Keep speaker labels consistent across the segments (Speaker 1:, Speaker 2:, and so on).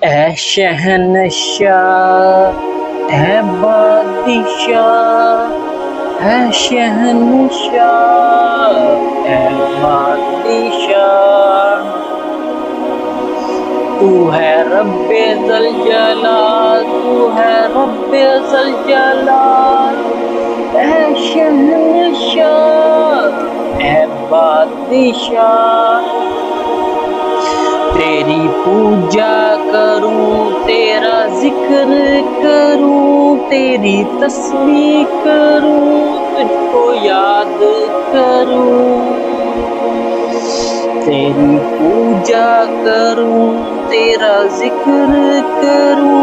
Speaker 1: اے شہنشاہ، اے بادشاہ، اے شہنشاہ، اے بادشاہ، تو ہے رب ذوالجلال، تو ہے رب ذوالجلال، اے شہنشاہ، اے بادشاہ، تیری پوجا کروں، تیرا ذکر کروں، تیری تسبیح کروں، تجھ کو یاد کروں، تیری پوجا کروں، تیرا ذکر کروں،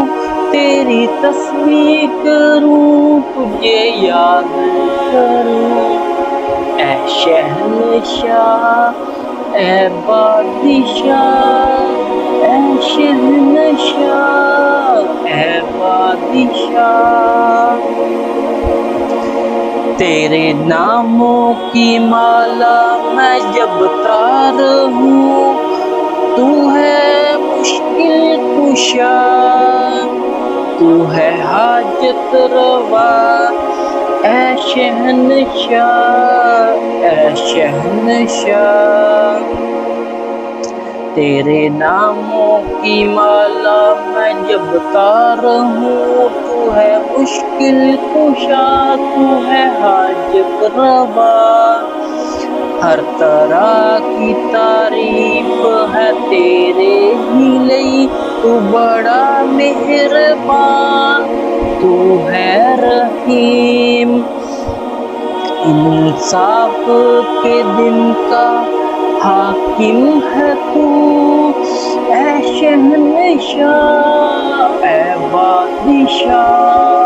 Speaker 1: تیری تسبیح کروں، تجھے یاد کروں، اے شہنشاہ، اے بادشاہ، اے شہنشاہ، اے بادشاہ، تیرے ناموں کی مالا میں جپتا رہوں، تو ہے مشکل کشا، تو ہے حاجت روا، اے شہنشاہ، اے شہنشاہ، تیرے ناموں کی مالا میں جپتا رہوں، تو ہے مشکل کشا، تو ہے حاجت روا، ہر طرح کی تعریف ہے تیرے ہی لئی، تو بڑا مہربان، تو ہے رحیم، انصاف کے دن کا حاکم ہے تو، اے شہنشاہ، اے بادشاہ،